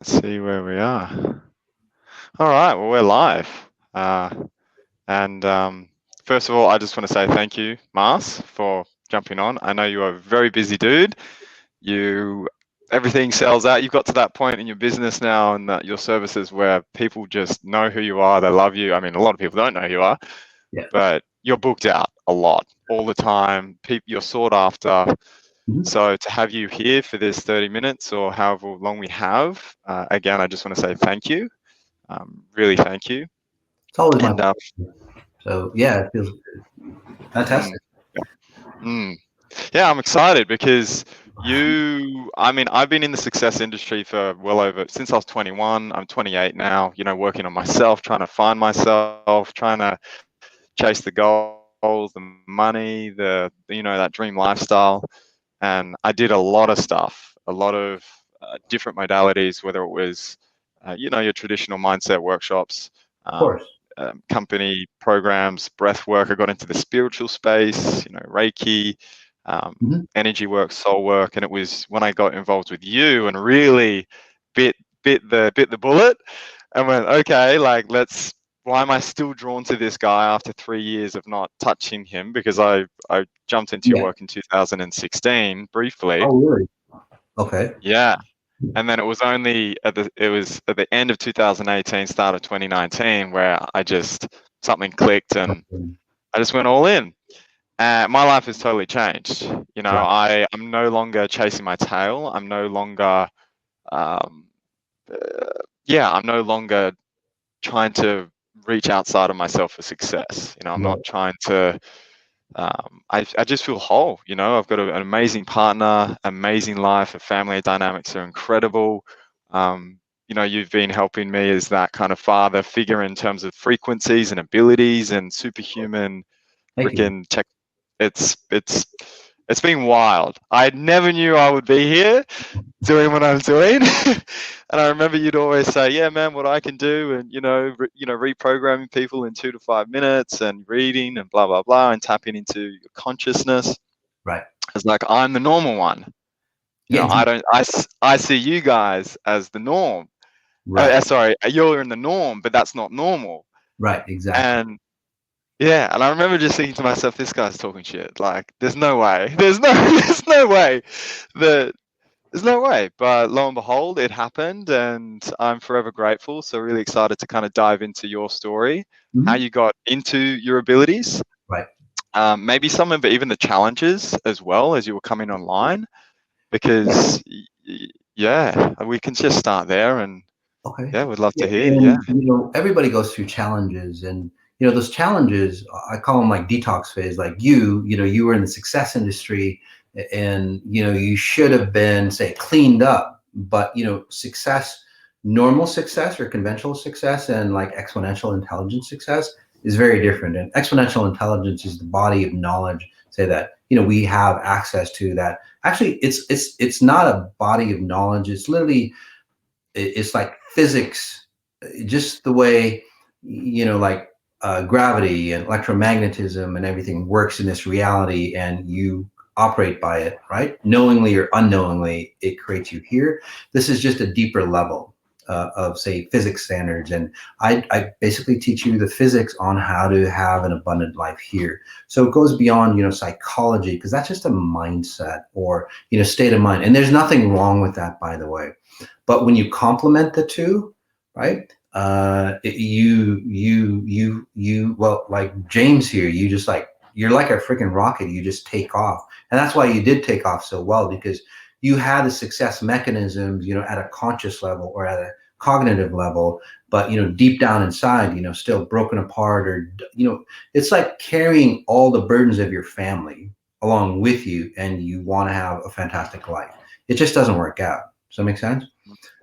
Let's see where we are. All right, well, we're live. And first of all, I just want to say thank you, Mas, for jumping on. I know you're a very busy dude. Everything sells out. You've got to that point in your business now and that your services where people just know who you are. They love you. I mean, a lot of people don't know who you are, Yeah. but you're booked out a lot, all the time. You're sought after. Mhm. So to have you here for this 30 minutes or however long we have, again, I just want to say thank you. Really thank you. It's always my And pleasure. So yeah, it feels mm, fantastic. mm. Yeah, I'm excited because I mean, I've been in the success industry for well over, since I was 21. I'm 28 now, working on myself, trying to find myself, trying to chase the goals, the money, that dream lifestyle. And I did a lot of stuff, a lot of different modalities, whether it was, your traditional mindset workshops, Of course. company programs, breath work. I got into the spiritual space, Reiki, Hmm. energy work, soul work, and it was when I got involved with you and really bit bit the bullet and went, okay, like let's. Why am I still drawn to this guy after 3 years of not touching him? Because I jumped into your Yeah. work in 2016 briefly, Oh, really? Okay. yeah, and then it was at the end of 2018, start of 2019, where something clicked and Okay. I just went all in. My life has totally changed. Right. I'm no longer chasing my tail. I'm no longer, um, I'm no longer trying to reach outside of myself for success. I'm Right. not trying to. I just feel whole. I've got an amazing partner, amazing life. The family dynamics are incredible. Um, you've been helping me as that kind of father figure in terms of frequencies and abilities and superhuman Thank you. freaking tech. It's been wild. I never knew I would be here doing what I'm doing. And I remember you'd always say, "Yeah, man, what I can do," and reprogramming people in 2 to 5 minutes, and reading and blah blah blah, and tapping into your consciousness. Right. It's like I'm the normal one. Yeah. I don't. I see you guys as the norm. Right. Sorry, you're in the norm, but that's not normal. Right. Exactly. And yeah, and I remember just thinking to myself, this guy's talking shit. Like, there's no way. There's no way that there's no way. But lo and behold, it happened, and I'm forever grateful. So really excited to kind of dive into your story, how Hmm. you got into your abilities, Right. maybe some of even the challenges as well as you were coming online, Yeah. because yeah, we can just start there, and Okay. yeah, we'd love Yeah. to hear. Yeah. And everybody goes through challenges, and those challenges, I call them like detox phase. Like you were in the success industry, and you should have been, say, cleaned up, but success, normal success or conventional success, and like exponential intelligence success is very different. And exponential intelligence is the body of knowledge, say, that we have access to. That actually, it's not a body of knowledge. It's literally, it's like physics, just the way, like gravity and electromagnetism and everything works in this reality, and you operate by it, right? Knowingly or unknowingly, it creates you here. This is just a deeper level of, say, physics standards. And I basically teach you the physics on how to have an abundant life here. So it goes beyond, psychology, because that's just a mindset or, state of mind. And there's nothing wrong with that, by the way. But when you complement the two, right? Well, like James here, you just like, you're like a freaking rocket. You just take off. And that's why you did take off so well, because you had the success mechanisms, at a conscious level or at a cognitive level, but, deep down inside, still broken apart, or, it's like carrying all the burdens of your family along with you, and you want to have a fantastic life. It just doesn't work out. Does that make sense?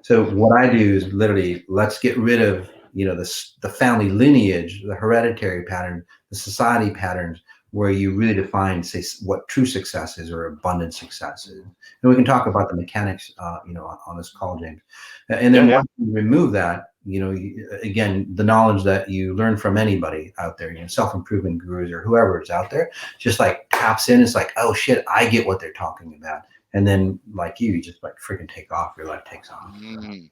So Mm, what I do is literally, let's get rid of, the family lineage, the hereditary pattern, the society patterns, where you really define, say, what true success is or abundant success is. And we can talk about the mechanics, on this call, James. And yeah, then yeah. once you remove that, again, the knowledge that you learn from anybody out there, self-improvement gurus or whoever is out there, just like taps in. It's like, oh shit, I get what they're talking about. And then, like you just like freaking take off. Your life takes off. So, Mm.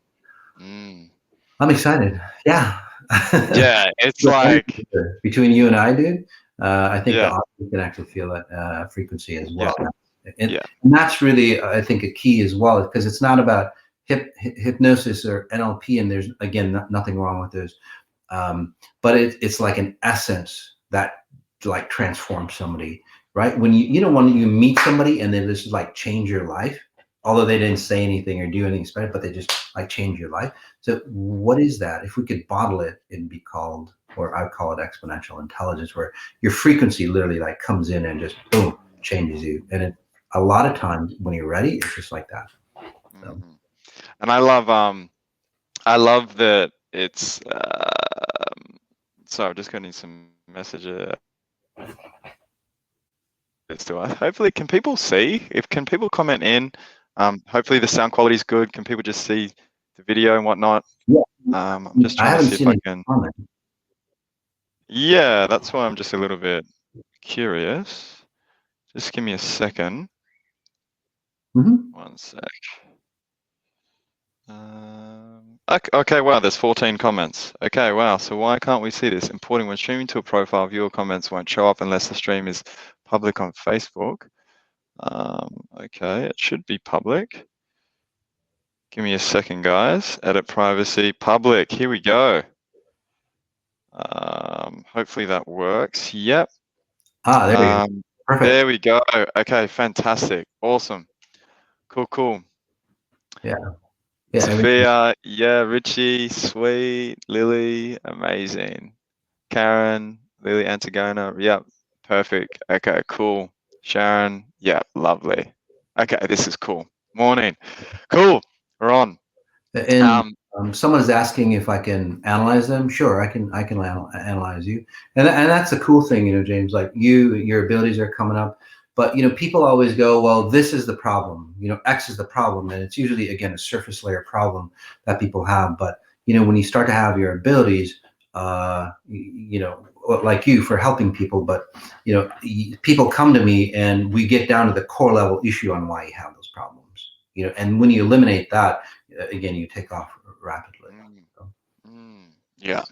I'm excited. Yeah. Yeah, it's The like, energy between you and I, dude. I think the yeah, audience can actually feel that frequency as yeah, well. And, yeah. and that's really, I think, a key as well, because it's not about hypnosis or NLP, and there's again nothing wrong with those, but it's like an essence that like transforms somebody, right? When when you meet somebody and then this is like change your life, although they didn't say anything or do anything special, but they just like change your life. So what is that? If we could bottle it, it'd be called, or I call it exponential intelligence, where your frequency literally like comes in and just boom changes you. And a lot of times when you're ready, it's just like that. So. Mhm. And I love that it's. Sorry, I'm just getting some messages. To us. Hopefully, can people see? If can people comment in? Hopefully the sound quality is good. Can people just see the video and whatnot? Yeah, I'm just I trying to haven't see if seen I any can. comment. Yeah, that's why I'm just a little bit curious. Just give me a second. Mm-hmm. One sec. Okay, wow, there's 14 comments. Okay, wow. So why can't we see this? Importing when streaming to a profile, viewer comments won't show up unless the stream is public on Facebook. Okay, it should be public. Give me a second, guys. Edit privacy, public. Here we go. Hopefully that works. Yep. Ah, there you go. Perfect. There we go. Okay, fantastic. Awesome. Cool, cool. Yeah. Yeah. Everything. Sophia, yeah, Richie, sweet. Lily, amazing. Karen, Lily Antigona, yep, perfect. Okay, cool. Sharon, yep, lovely. Okay, this is cool. Morning. Cool. We're on. And Um, someone's asking if I can analyze them. Sure, I can analyze you, and that's the cool thing, James. Like your abilities are coming up, but people always go, well, this is the problem. X is the problem, and it's usually again a surface layer problem that people have. But when you start to have your abilities, like you for helping people, but people come to me and we get down to the core level issue on why you have those problems. And when you eliminate that, again, you take off rapidly. mm, So. yeah.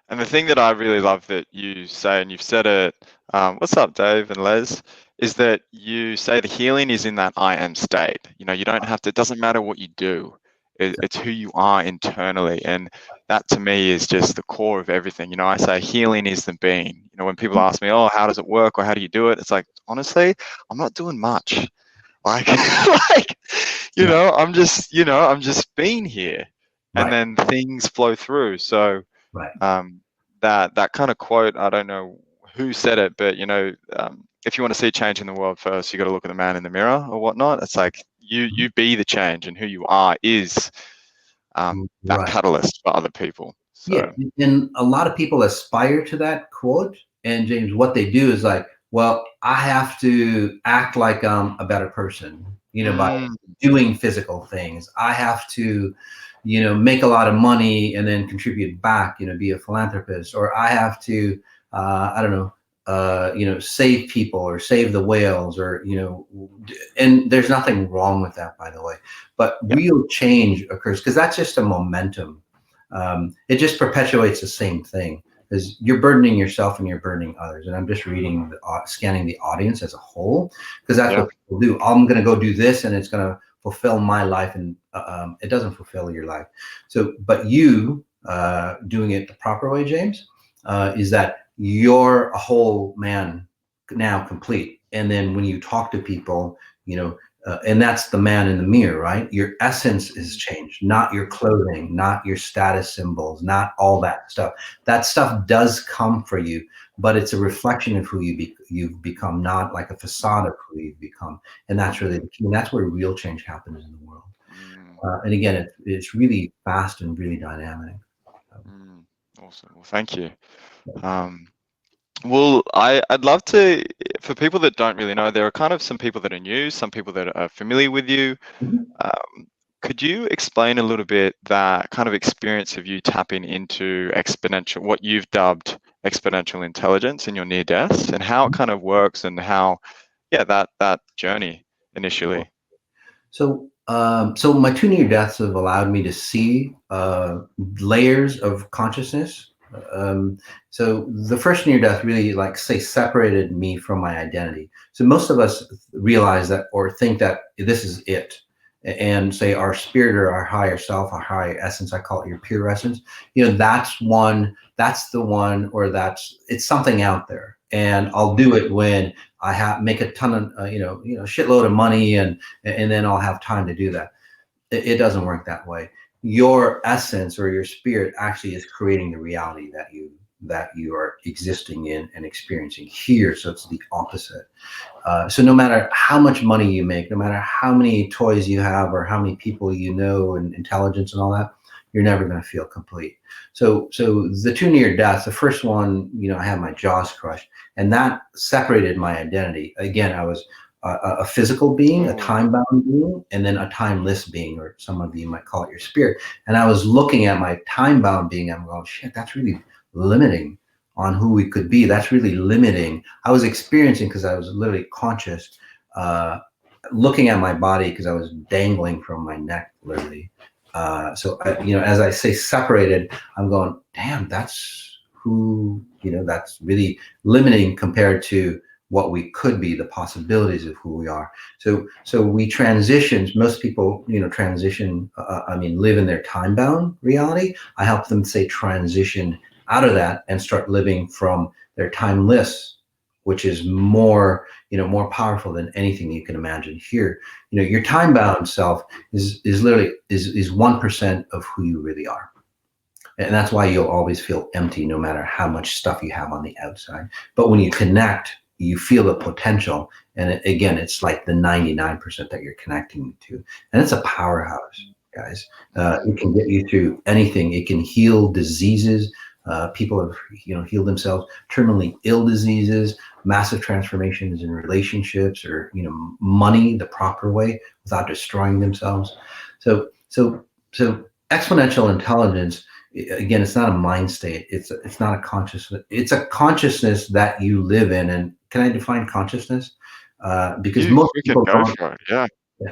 And the thing that I really love that you say, and you've said it, what's up, Dave and Les, is that you say the healing is in that I am state. You don't have to, it doesn't matter what you do, it's who you are internally. And that to me is just the core of everything. I say healing is the being. When people ask me, oh, how does it work or how do you do it? It's like, honestly, I'm not doing much. Like, like, Yeah. I'm just being here and Right. then things flow through. So, Right. um, that kind of quote, I don't know who said it, but if you want to see change in the world first, you got to look at the man in the mirror or whatnot. It's like you be the change, and who you are is that Right. catalyst for other people. Yeah, So and a lot of people aspire to that quote. And James, what they do is like, well, I have to act like I'm a better person, by mm, doing physical things. I have to, make a lot of money and then contribute back, be a philanthropist, or I have to, I don't know, save people or save the whales, or and there's nothing wrong with that, by the way. But yeah, real change occurs because that's just a momentum. It just perpetuates the same thing, because you're burdening yourself and you're burdening others. And I'm just reading, scanning the audience as a whole, because that's yeah, what people do. I'm going to go do this, and it's going to fulfill my life, and it doesn't fulfill your life. So, but you doing it the proper way, James, is that you're a whole man now, complete. And then when you talk to people, and that's the man in the mirror, right? Your essence is changed, not your clothing, not your status symbols, not all that stuff. That stuff does come for you, but it's a reflection of who you've become, not like a facade of who you've become. And that's really the key. And that's where real change happens in the world. mm, And again, it's really fast and really dynamic. mm. Awesome. Well, thank you. Um, Well, I'd love to, for people that don't really know, there are kind of some people that are new, some people that are familiar with you. Mhm. Um, could you explain a little bit that kind of experience of you tapping into exponential, what you've dubbed exponential intelligence in your near deaths, and how it kind of works, and how, yeah, that journey initially. So So my two near deaths have allowed me to see layers of consciousness. Um, so the first near death really, like, say, separated me from my identity. So most of us realize that or think that this is it, and say our spirit or our higher self, our higher essence. I call it your pure essence. That's one. That's the one, or it's something out there. And I'll do it when I make a ton of shitload of money, and then I'll have time to do that. It doesn't work that way. Your essence or your spirit actually is creating the reality that you are existing in and experiencing here. So it's the opposite. So no matter how much money you make, no matter how many toys you have or how many people you know and intelligence and all that, you're never going to feel complete. So the two near deaths, the first one, I had my jaws crushed, and that separated my identity. Again, I was a physical being, a time-bound being, and then a timeless being, or some of you might call it your spirit. And I was looking at my time-bound being. I'm going, shit, that's really limiting on who we could be. That's really limiting. I was experiencing, because I was literally conscious, looking at my body, because I was dangling from my neck, literally. As I say, separated, I'm going, damn, that's who, that's really limiting compared to what we could be, the possibilities of who we are. So we transition. Most people, transition, live in their time-bound reality. I help them, say, transition out of that and start living from their timeless, which is more powerful than anything you can imagine here. Your time-bound self is literally 1% of who you really are. And that's why you'll always feel empty no matter how much stuff you have on the outside. But when you connect, you feel the potential. And again, it's like the 99% that you're connecting to. And it's a powerhouse, guys. It can get you through anything. It can heal diseases. People have healed themselves, terminally ill diseases, massive transformations in relationships, or money the proper way without destroying themselves. So exponential intelligence, again, it's not a mind state. It's not a consciousness. It's a consciousness that you live in. And can I define consciousness? Because most people don't. Yeah.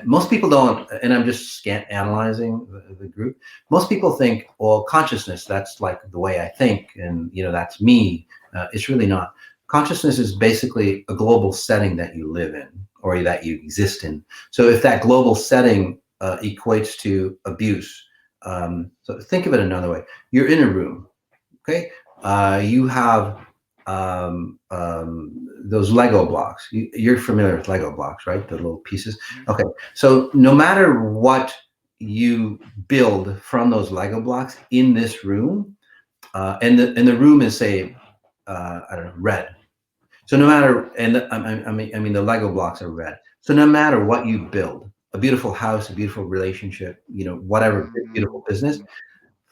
Most people don't, and I'm just analyzing the group. Most people think, well, consciousness, that's like the way I think, and that's me. It's really not. Consciousness is basically a global setting that you live in or that you exist in. So if that global setting equates to abuse, so think of it another way. You're in a room, okay? You have those Lego blocks. You're familiar with Lego blocks, right? The little pieces. Okay. So no matter what you build from those Lego blocks in this room, and the room is, say, I don't know, red. So no matter, and the Lego blocks are red. So no matter what you build, a beautiful house, a beautiful relationship, whatever, beautiful business,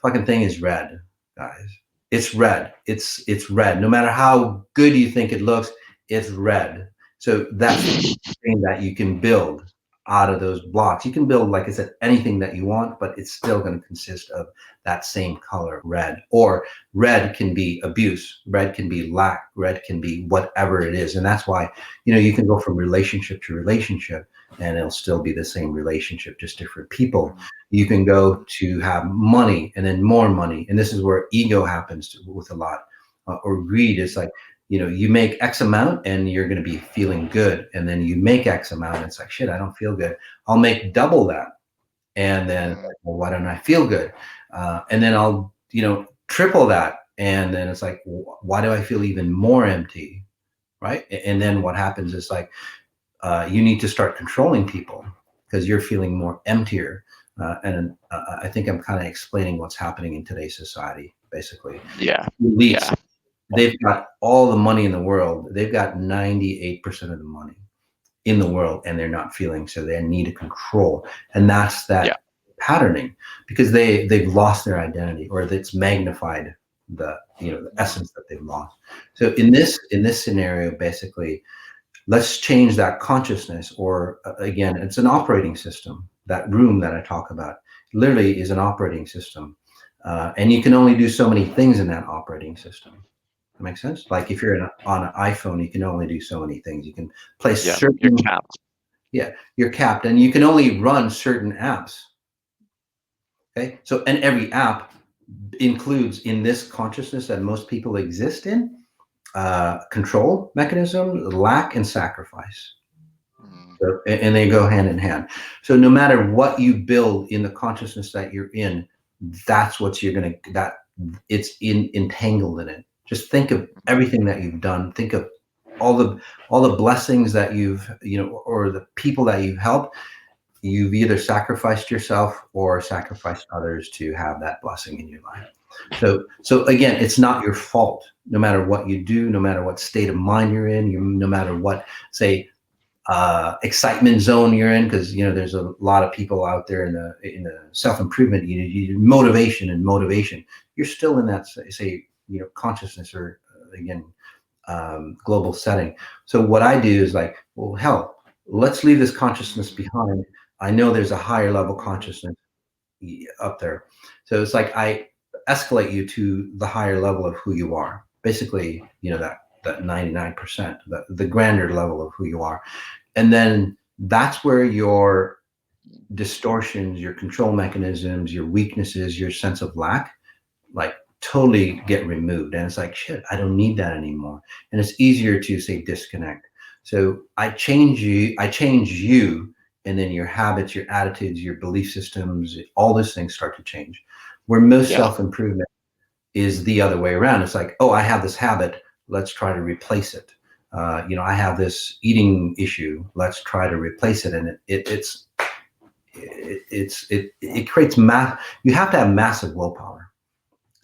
fucking thing is red, guys. It's red. It's red. No matter how good you think it looks, it's red. So that's the thing that you can build out of those blocks. You can build, like I said, anything that you want, but it's still going to consist of that same color, red. Or red can be abuse. Red can be lack. Red can be whatever it is. And that's why, you can go from relationship to relationship and it'll still be the same relationship, just different people. You can go to have money and then more money. And this is where ego happens with a lot. Or greed is like, you make X amount and you're going to be feeling good. And then you make X amount and it's like, shit, I don't feel good. I'll make double that. And then, well, why don't I feel good? And then I'll, triple that. And then it's like, why do I feel even more empty? Right. And then what happens is like, you need to start controlling people because you're feeling more emptier. And I think I'm kind of explaining what's happening in today's society, basically. Yeah. Elites, they've got all the money in the world. They've got 98% of the money in the world, and they're not feeling, so they need to control. And that's that patterning, because they've lost their identity, or it's magnified the essence that they've lost. So in this scenario, basically, let's change that consciousness, or again, it's an operating system. That room that I talk about literally is an operating system. And you can only do so many things in that operating system. That makes sense? Like if you're on an iPhone, you can only do so many things. You can play certain Yeah, you're capped, and you can only run certain apps. Okay, so and every app includes in this consciousness that most people exist in control mechanism, lack, and sacrifice. Mm. So, and they go hand in hand. So no matter what you build in the consciousness that you're in, that's what you're gonna that it's entangled in it. Just think of everything that you've done. Think of all the blessings that you've or the people that you've helped. You've either sacrificed yourself or sacrificed others to have that blessing in your life. So again, it's not your fault. No matter what you do, no matter what state of mind you're in, no matter what, say, excitement zone you're in, because there's a lot of people out there in the self-improvement, you motivation and motivation. You're still in that, say, consciousness or again, global setting. So what I do is like, well, hell, let's leave this consciousness behind. I know there's a higher level consciousness up there. So it's like I escalate you to the higher level of who you are. Basically, that 99%, the grander level of who you are. And then that's where your distortions, your control mechanisms, your weaknesses, your sense of lack, like totally get removed. And it's like, shit, I don't need that anymore. And it's easier to say disconnect. So I change you, and then your habits, your attitudes, your belief systems, all those things start to change. Where most Yeah. self-improvement is the other way around. It's like, oh, I have this habit, let's try to replace it. I have this eating issue, let's try to replace it. And it creates you have to have massive willpower.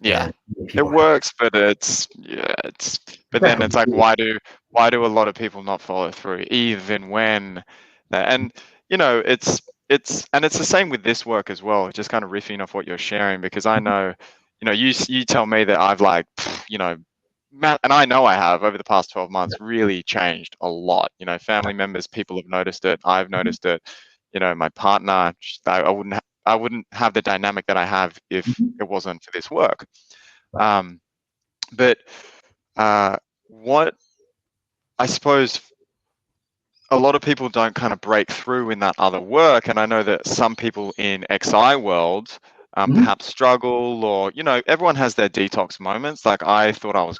Yeah, And it people have. works, but but then it's like, Exactly. why do a lot of people not follow through, even when, and it's the same with this work as well. Just kind of riffing off what you're sharing, because I know, you tell me that I've like, and I know I have over the past 12 months really changed a lot. Family members, people have noticed it. I've noticed it. My partner, I wouldn't have the dynamic that I have if Mhm. it wasn't for this work. Right. Um, but what I suppose a lot of people don't kind of break through in that other work, and I know that some people in XI world Mhm. perhaps struggle, or everyone has their detox moments. Like I thought I was,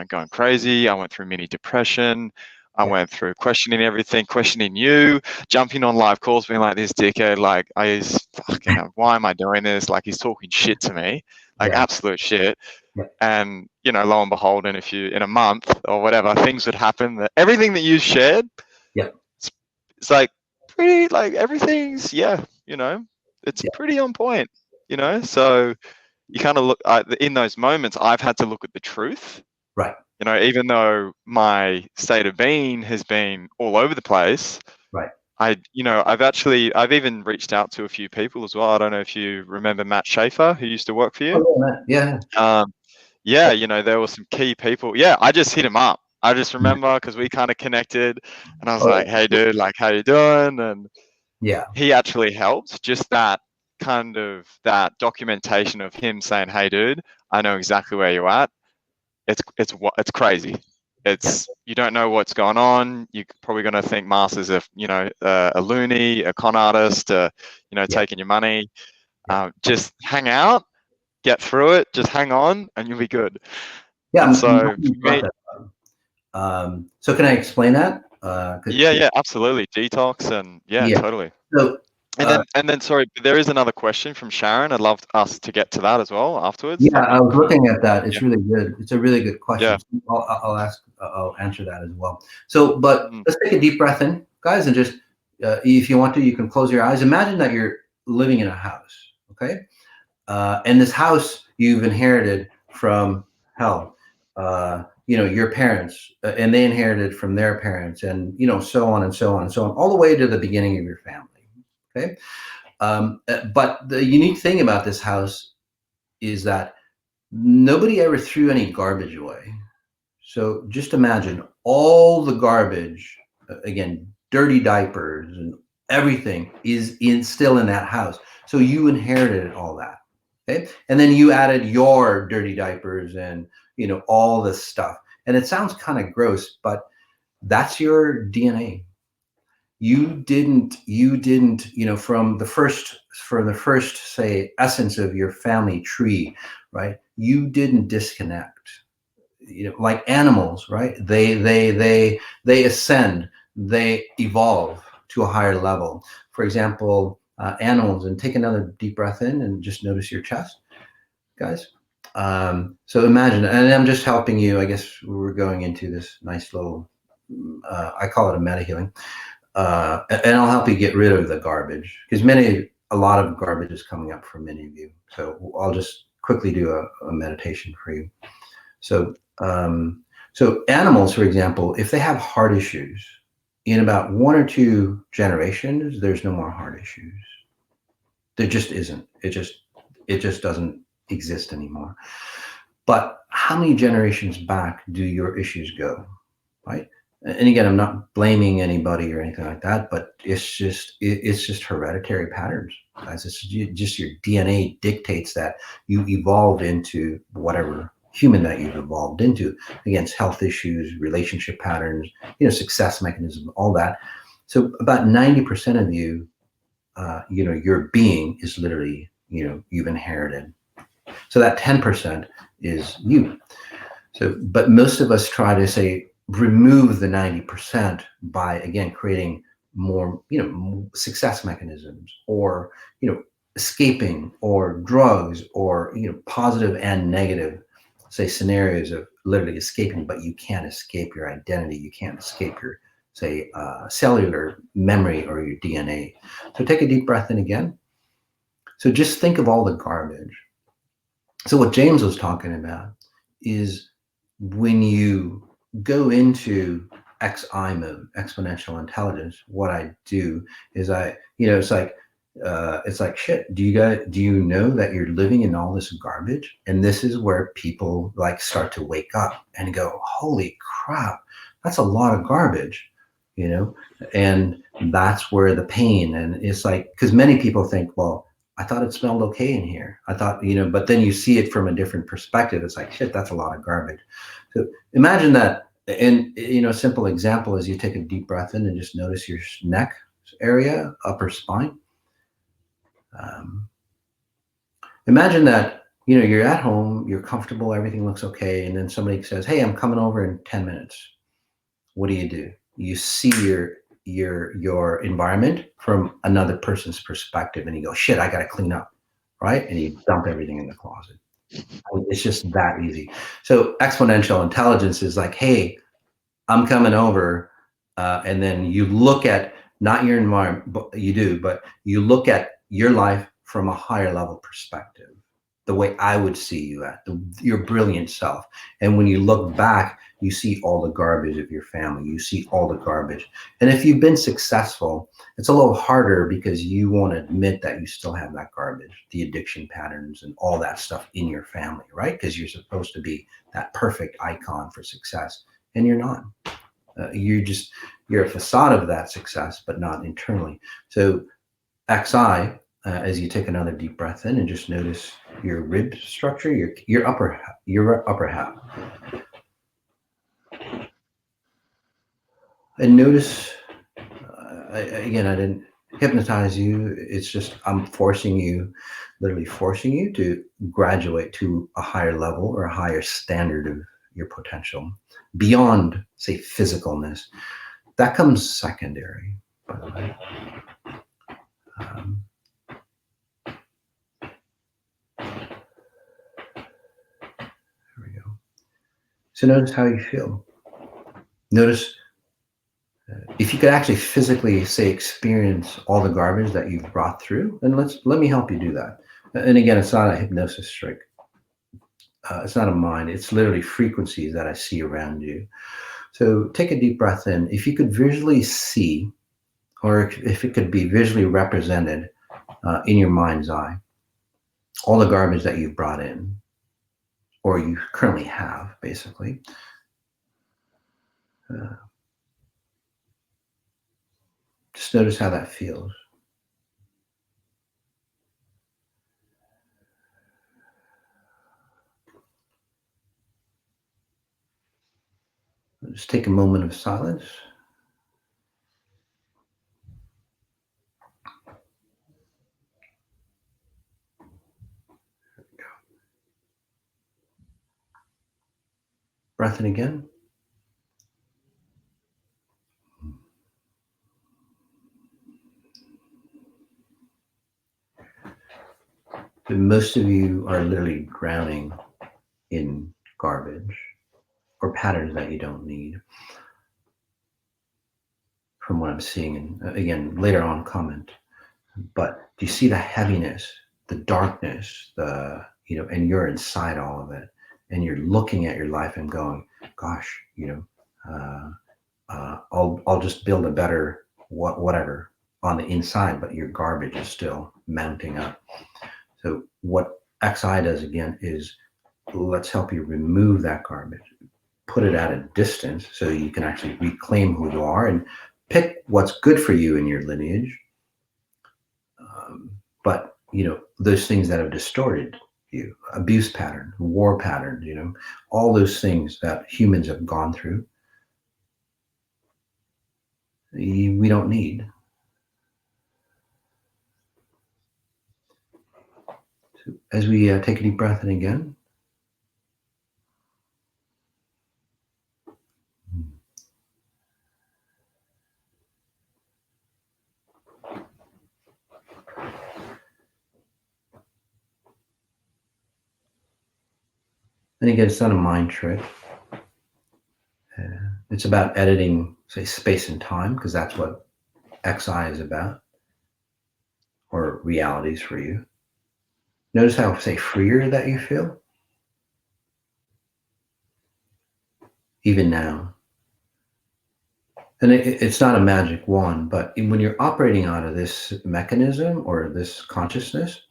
going crazy. I went through mini depression. I Yeah. went through questioning everything, questioning you, jumping on live calls, being like, this dickhead, like, fucking, why am I doing this? Like, he's talking shit to me, like Yeah. absolute shit. Yeah. And lo and behold, in a month or whatever, things would happen that everything that you shared, Yeah. it's like pretty, like everything's, it's Yeah. pretty on point. So you kind of look in those moments, I've had to look at the truth. Right. Even though my state of being has been all over the place, Right. I've even reached out to a few people as well. I don't know if you remember Matt Schaefer, who used to work for you. Oh, yeah, man. Yeah. Yeah, Yeah. there were some key people. Yeah, I just hit him up. I just remember because we kind of connected, and I was Oh, like, "Hey, dude, like, how you doing?" And yeah. he actually helped. Just that documentation of him saying, "Hey, dude, I know exactly where you're at." It's crazy. Yeah. You don't know what's going on. You're probably going to think Mars is a loony, a con artist, Yeah. taking your money. Yeah. Just hang out, get through it, just hang on, and you'll be good. Yeah. And I'm glad so you for brought me, that up. So can I explain that? 'Cause yeah, yeah, absolutely. Detox and yeah, yeah. totally. So And then sorry, there is another question from Sharon. I'd love us to get to that as well afterwards. yeah, Let I me was looking at that. yeah, It's really good. It's a really good yeah. question. I'll ask. I'll answer that as well. So, but Mm, let's take a deep breath in, guys, and just if you want to, you can close your eyes. Imagine that you're living in a house, okay? And this house you've inherited from hell. Your parents, and they inherited from their parents, and so on and so on and so on, all the way to the beginning of your family. Okay. But the unique thing about this house is that nobody ever threw any garbage away. So just imagine all the garbage, again, dirty diapers and everything is still in that house. So you inherited all that. Okay. And then you added your dirty diapers and, all this stuff. And it sounds kind of gross, but that's your DNA. you didn't, from the first, say, essence of your family tree, right? You didn't disconnect. Like animals, right? They ascend, they evolve to a higher level. For example, animals, and take another deep breath in and just notice your chest, guys. So imagine, and I'm just helping you. I guess we're going into this nice little, I call it a meta healing, and I'll help you get rid of the garbage, because a lot of garbage is coming up for many of you. So I'll just quickly do a meditation for you. So animals, for example, if they have heart issues, in about 1 or 2 generations, there's no more heart issues. There just isn't. It just doesn't exist anymore. But how many generations back do your issues go, right? And again, I'm not blaming anybody or anything like that, but it's just hereditary patterns. Guys, it's just your DNA dictates that you evolved into whatever human that you've evolved into, against health issues, relationship patterns, success mechanism, all that. So about 90% of you, your being is literally, you've inherited. So that 10% is you. So, but most of us try to say remove the 90% by, again, creating more, success mechanisms, or, escaping, or drugs, or, positive and negative, say, scenarios of literally escaping, but you can't escape your identity. You can't escape your, say, cellular memory or your DNA. So take a deep breath in again. So just think of all the garbage. So what James was talking about is, when you go into XI mode, exponential intelligence, what I do is it's like, shit, do you know that you're living in all this garbage? And this is where people like start to wake up and go, holy crap, that's a lot of garbage, and that's where the pain, and it's like, because many people think, well, I thought it smelled okay in here. I thought, but then you see it from a different perspective. It's like, shit, that's a lot of garbage. So imagine that. And, a simple example is, you take a deep breath in and just notice your neck area, upper spine. Imagine that, you're at home, you're comfortable, everything looks okay. And then somebody says, hey, I'm coming over in 10 minutes. What do? You see your environment from another person's perspective, and you go, shit, I got to clean up, right? And you dump everything in the closet. It's just that easy. So exponential intelligence is like, hey, I'm coming over, and then you look at not your environment, but you look at your life from a higher level perspective, the way I would see you your brilliant self. And when you look back, you see all the garbage of your family. You see all the garbage. And if you've been successful, it's a little harder, because you won't admit that you still have that garbage, the addiction patterns and all that stuff in your family, right? Because you're supposed to be that perfect icon for success, and you're not. You're a facade of that success, but not internally. So XI, as you take another deep breath in and just notice your rib structure, your upper half, and notice. Again, I didn't hypnotize you. It's just, I'm literally forcing you to graduate to a higher level, or a higher standard of your potential, beyond, say, physicalness. That comes secondary, by the way. There we go. So notice how you feel. Notice if you could actually physically, say, experience all the garbage that you've brought through, and let me help you do that. And again, it's not a hypnosis trick. It's not a mind. It's literally frequencies that I see around you. So take a deep breath in. If you could visually see, or if it could be visually represented in your mind's eye, all the garbage that you've brought in, or you currently have, basically. Just notice how that feels. Just take a moment of silence. breath in again. Most of you are literally drowning in garbage or patterns that you don't need, from what I'm seeing. And again, later on, comment. But do you see the heaviness, the darkness, and you're inside all of it, and you're looking at your life and going, gosh, I'll just build a better whatever on the inside, but your garbage is still mounting up. So what XI does again is, let's help you remove that garbage, put it at a distance so you can actually reclaim who you are and pick what's good for you in your lineage. But those things that have distorted you, abuse pattern, war pattern, all those things that humans have gone through, we don't need. So as we take a deep breath in again. And again, it's not a mind trick. It's about editing, say, space and time, because that's what XI is about, or realities for you. Notice how, say, freer that you feel, even now. And it's not a magic wand, but when you're operating out of this mechanism or this consciousness,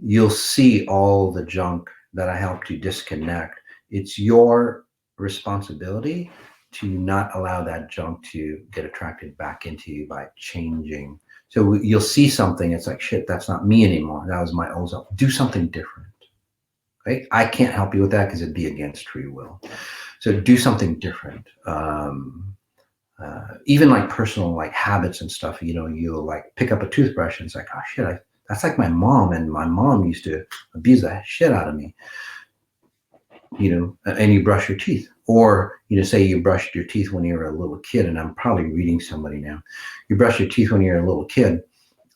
you'll see all the junk that I helped you disconnect. It's your responsibility to not allow that junk to get attracted back into you by changing. So you'll see something, it's like, shit, that's not me anymore. That was my old self. Do something different. Okay? I can't help you with that because it'd be against free will. So do something different. Even like personal like habits and stuff, you'll like pick up a toothbrush and it's like, oh shit, that's like my mom, and my mom used to abuse the shit out of me. And you brush your teeth, or say you brushed your teeth when you were a little kid, and I'm probably reading somebody now. You brush your teeth when you're a little kid,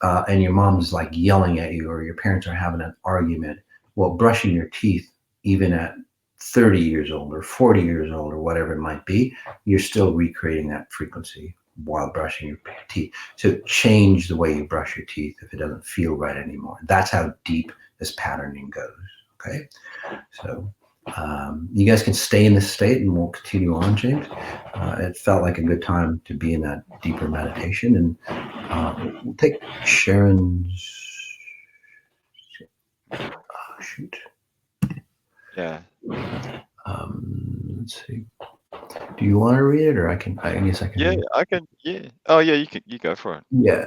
and your mom's like yelling at you, or your parents are having an argument. Well, brushing your teeth, even at 30 years old or 40 years old or whatever it might be, you're still recreating that frequency while brushing your teeth. So change the way you brush your teeth if it doesn't feel right anymore. That's how deep this patterning goes. Okay, so you guys can stay in this state and we'll continue on, James. It felt like a good time to be in that deeper meditation, and we'll take Sharon's. Shoot. Yeah. Let's see. Do you want to read it, or I guess I can. Yeah, I can. Yeah. Oh, yeah. You go for it. Yeah.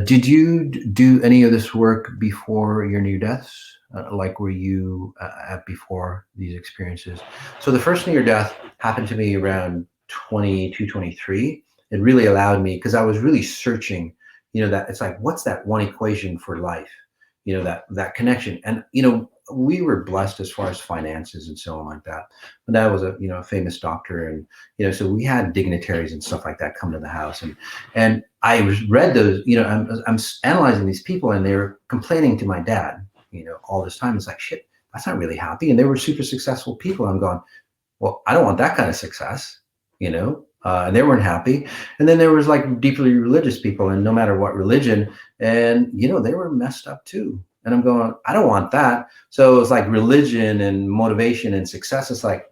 Did you do any of this work before your near deaths? Like, were you at before these experiences? So the first near death happened to me around 22, 23. It really allowed me, because I was really searching. That it's like, what's that one equation for life? That connection. And we were blessed as far as finances and so on like that. My dad was a famous doctor, and so we had dignitaries and stuff like that come to the house, and I read those. I'm analyzing these people, and they were complaining to my dad. All this time. It's like, shit, that's not really happy. And they were super successful people. I'm going, well, I don't want that kind of success. And they weren't happy. And then there was like deeply religious people, and no matter what religion, and they were messed up too. And I'm going, I don't want that. So it's like religion and motivation and success. It's like,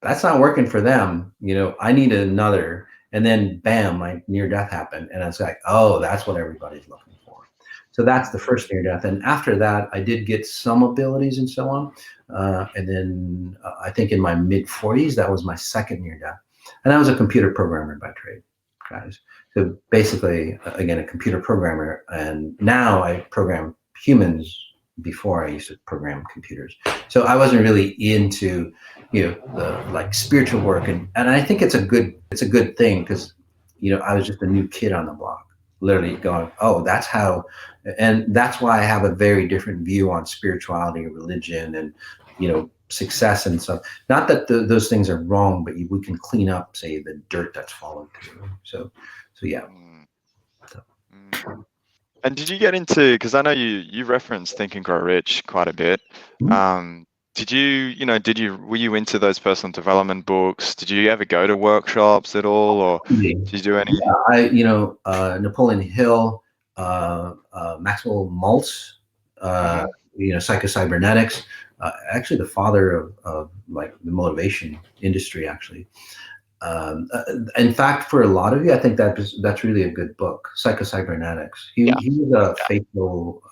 that's not working for them. I need another. And then bam, my near death happened. And it's like, oh, that's what everybody's looking for. So that's the first near death. And after that, I did get some abilities and so on. And then I think in my mid 40s, that was my second near death. And I was a computer programmer by trade, guys. So basically, again, a computer programmer. And now I program humans. Before I used to program computers. So I wasn't really into, the like spiritual work. And I think it's a good thing, because, I was just a new kid on the block, literally going, oh, that's how, and that's why I have a very different view on spirituality, religion, and success and stuff. Not that those things are wrong, but we can clean up, say, the dirt that's fallen through. So yeah. Mm, mm. And did you get into, because I know you referenced Think and Grow Rich quite a bit. Mhm. Um, were you into those personal development books? Did you ever go to workshops at all, or did you do any? Yeah, Napoleon Hill, Maxwell Maltz, uh, Mhm. psychocybernetics, actually the father of like the motivation industry, actually. In fact, for a lot of you, I think that's really a good book, Psychocybernetics. Yeah, He was a yeah. facial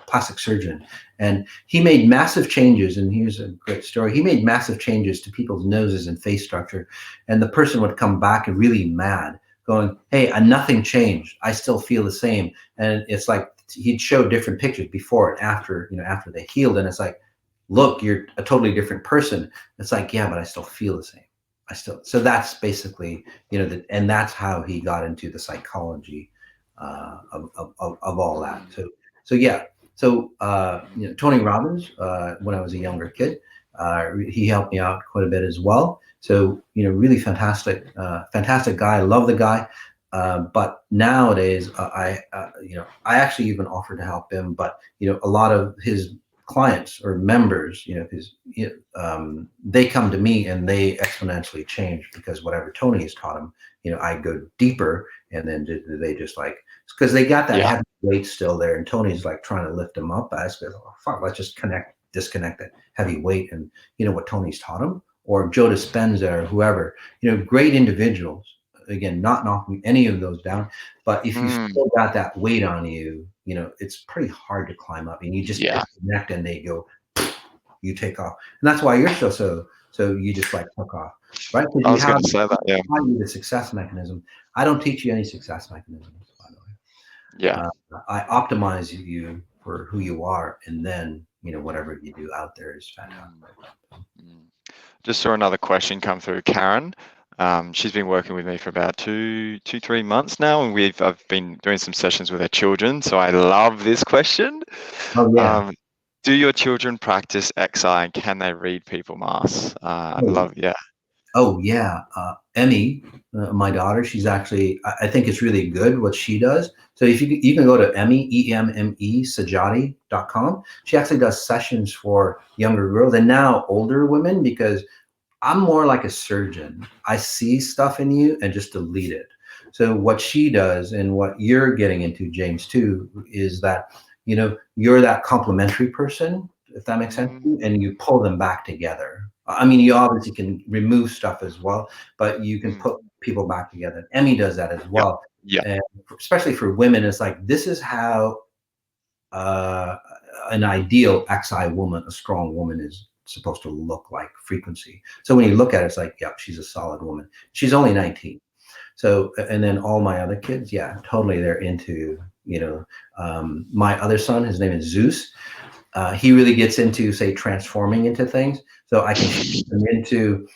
plastic surgeon, and he made massive changes. And here's a great story. He made massive changes to people's noses and face structure, and the person would come back and really mad, going, "Hey, nothing changed. I still feel the same." And it's like he'd show different pictures before and after, after they healed, and it's like, "Look, you're a totally different person." It's like, "Yeah, but I still feel the same." So that's basically, and that's how he got into the psychology of all that. Mm, So yeah. So mm, Tony Robbins, when I was a younger kid, he helped me out quite a bit as well. So really fantastic, fantastic guy. I love the guy. But nowadays, I actually even offered to help him. But a lot of his clients or members, because they come to me and they exponentially change because whatever Tony has taught them, I go deeper, and then they just like, because they got that yeah. heavy weight still there, and Tony's like trying to lift them up. I said, oh, fuck, let's just disconnect that heavy weight, and what Tony's taught them, or Joe Dispenza or whoever, great individuals. Again, not knocking any of those down, but if you Mm, still got that weight on you, it's pretty hard to climb up, and you just yeah. disconnect and they go, you take off. And that's why you're so you just like took off, right? Because I you was going have to say that. Yeah. the success mechanism. I don't teach you any success mechanisms, by the Yeah. way. I optimize you for who you are, and then whatever you do out there is Mm, fantastic. mm. Just saw another question come through, Karen. She's been working with me for about 3 months now, and I've been doing some sessions with her children. So I love this question. Oh yeah. Um, do your children practice XI, and can they read people, Mars? I'd Oh, love, yeah. oh yeah, Emmy, my daughter, she's actually. I think it's really good what she does. So if you can go to Emmy, EMME Sajady.com. She actually does sessions for younger girls and now older women, because I'm more like a surgeon. I see stuff in you and just delete it. So what she does, and what you're getting into, James, too, is that you're that complementary person, if that makes sense, Mm, and you pull them back together. I mean, you obviously can remove stuff as well, but you can mm, put people back together. Emmy does that as yeah. well, Yeah. and especially for women, it's like this is how uh, an ideal XI woman, a strong woman, is supposed to look like frequency. So when you look at it, it's like, yep, she's a solid woman. She's only 19. So, and then all my other kids, yeah, totally, they're into, my other son, his name is Zeus. He really gets into, say, transforming into things. So I can shoot him into,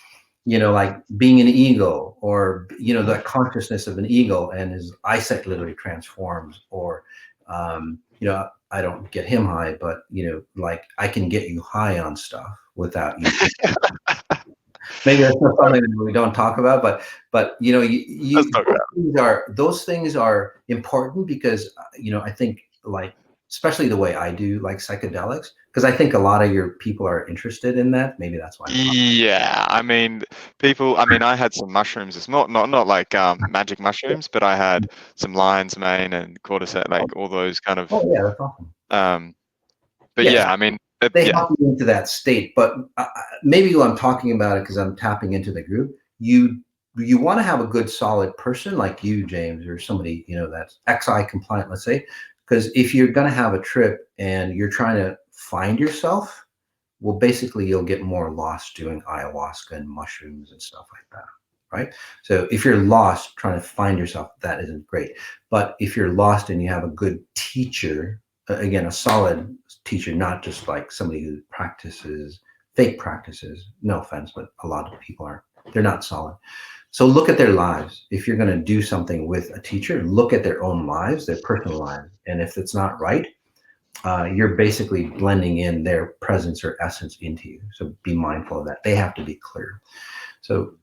like being an eagle, or, the consciousness of an eagle, and his eyesight literally transforms. Or, I don't get him high, but, like I can get you high on stuff without you. Maybe that's not something that we don't talk about, but Let's talk about those things are important, because I think, like, especially the way I do, like, psychedelics, because I think a lot of your people are interested in that. Maybe that's why I'm talking. Yeah, I mean, I had some mushrooms. It's not like magic mushrooms, but I had some lion's mane and cordyceps, like all those kind of. Oh yeah, that's awesome. Um, but Yes, yeah, I mean, they yeah, help you into that state. But maybe when I'm talking about it, because I'm tapping into the group, you want to have a good, solid person like you, James, or somebody that's XI compliant, let's say, because if you're going to have a trip and you're trying to find yourself, well, basically you'll get more lost doing ayahuasca and mushrooms and stuff like that, right? So if you're lost trying to find yourself, that isn't great. But if you're lost and you have a good teacher, again, a solid teacher, not just like somebody who practices fake practices, no offense, but a lot of people aren't, they're not solid. So look at their lives. If you're going to do something with a teacher, look at their own lives, their personal lives. And if it's not right, you're basically blending in their presence or essence into you. So be mindful of that. They have to be clear. So,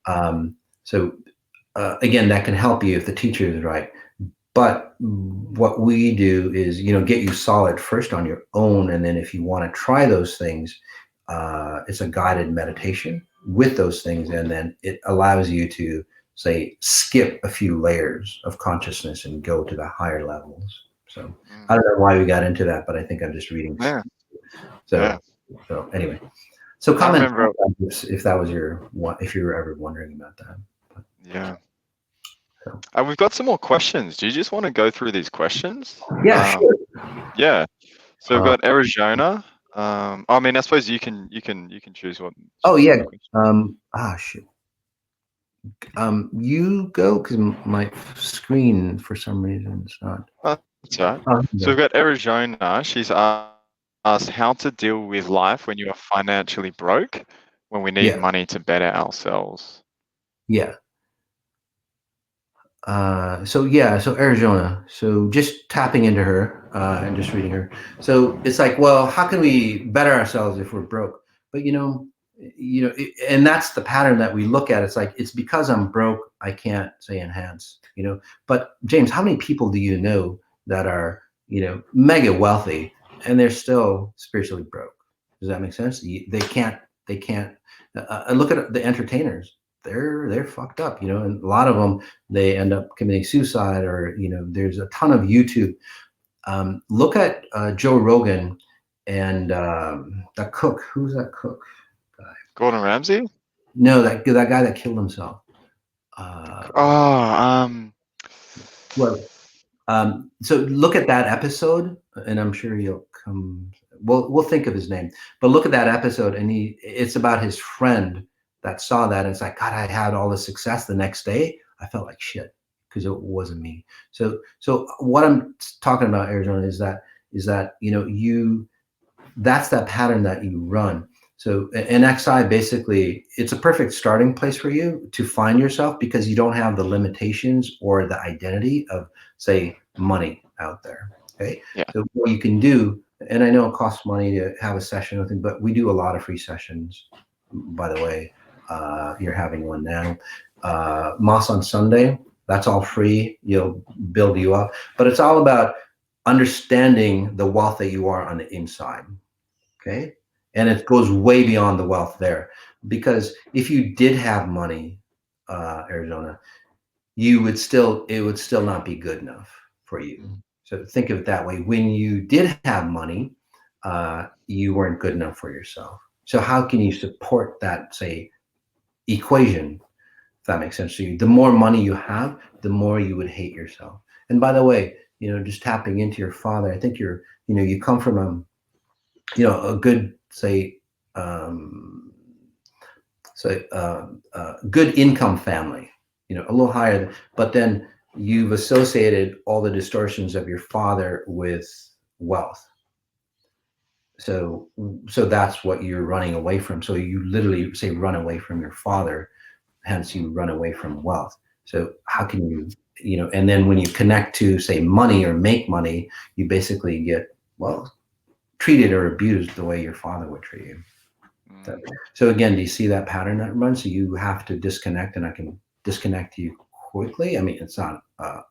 again, that can help you if the teacher is right. But what we do is, get you solid first on your own. And then if you want to try those things, it's a guided meditation with those things. And then it allows you to, say, skip a few layers of consciousness and go to the higher levels. So I don't know why we got into that, but I think I'm just reading. Yeah. So, Yeah. so anyway, so I comment remember. if that was if you were ever wondering about that. Yeah. So. We've got some more questions. Do you just want to go through these questions? Yeah, sure. Yeah. So we've got Arizona. I mean, I suppose you can choose what. Oh yeah. Question. Shit. You go, because my screen for some reason is not. That's all right. Oh, So we've got Arizona. She's asked how to deal with life when you are financially broke, when we need money to better ourselves. Yeah. So Arizona. So just tapping into her and just reading her. So it's like, well, how can we better ourselves if we're broke? But and that's the pattern that we look at. It's like, it's because I'm broke, I can't, say, enhance. But James, how many people do you know that are mega wealthy and they're still spiritually broke? Does that make sense? They can't. Look at the entertainers. They're fucked up, and a lot of them, they end up committing suicide, or there's a ton of YouTube. Look at Joe Rogan and that cook. Who's that cook guy? Gordon Ramsay? No, that guy that killed himself. Well, so look at that episode, and I'm sure you'll come. We'll think of his name, but look at that episode, and it's about his friend that saw that, and it's like, God, I had all this success. The next day, I felt like shit because it wasn't me. So what I'm talking about, Arizona, is that that's that pattern that you run. So an XI, basically, it's a perfect starting place for you to find yourself, because you don't have the limitations or the identity of, say, money out there. Okay. Yeah. So what you can do, and I know it costs money to have a session with him, but we do a lot of free sessions. By the way, you're having one now. Moss on Sunday, that's all free. You'll build you up, but it's all about understanding the wealth that you are on the inside. Okay. And it goes way beyond the wealth there, because if you did have money, Arizona, it would still not be good enough for you. So think of it that way. When you did have money, you weren't good enough for yourself. So how can you support that, say, equation, if that makes sense to you? The more money you have, the more you would hate yourself. And by the way, just tapping into your father, I think you come from a good, say, good income family, a little higher, but then you've associated all the distortions of your father with wealth. So that's what you're running away from. So you literally, say, run away from your father, hence you run away from wealth. So how can you, and then when you connect to, say, money or make money, you basically get, well, treated or abused the way your father would treat you. So again, do you see that pattern that runs? So you have to disconnect, and I can disconnect you quickly. I mean, it's not a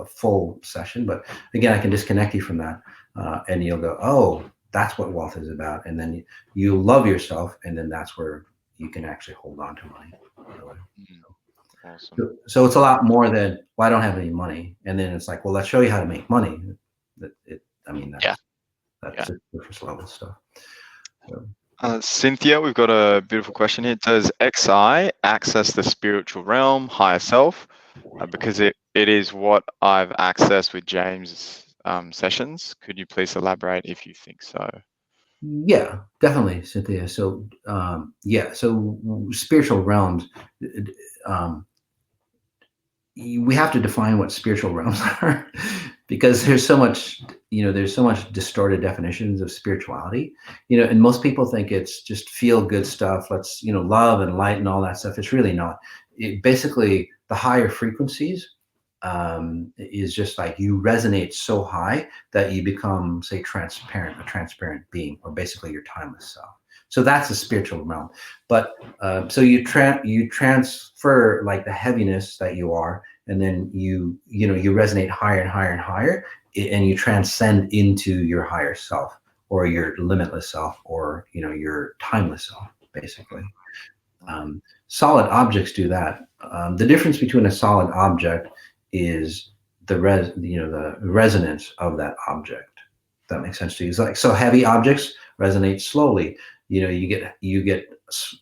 full session, but again, I can disconnect you from that, and you'll go, oh, that's what wealth is about. And then you love yourself, and then that's where you can actually hold on to money. Awesome. So it's a lot more than, well, I don't have any money, and then it's like, well, let's show you how to make money. That's the surface level stuff. So. Cynthia, we've got a beautiful question here. Does XI access the spiritual realm, higher self? Because it is what I've accessed with James' sessions. Could you please elaborate if you think so? Yeah, definitely, Cynthia. So so spiritual realms, we have to define what spiritual realms are, because there's so much distorted definitions of spirituality, and most people think it's just feel good stuff. Let's, love and light and all that stuff. It's really not. Basically, the higher frequencies is just like you resonate so high that you become, say, transparent, a transparent being, or basically your timeless self. So that's the spiritual realm. But so you transfer like the heaviness that you are, and then you resonate higher and higher and higher, and you transcend into your higher self, or your limitless self, or your timeless self, basically. Solid objects do that. The difference between a solid object is the resonance of that object. If that makes sense to you. It's like, so heavy objects resonate slowly. You get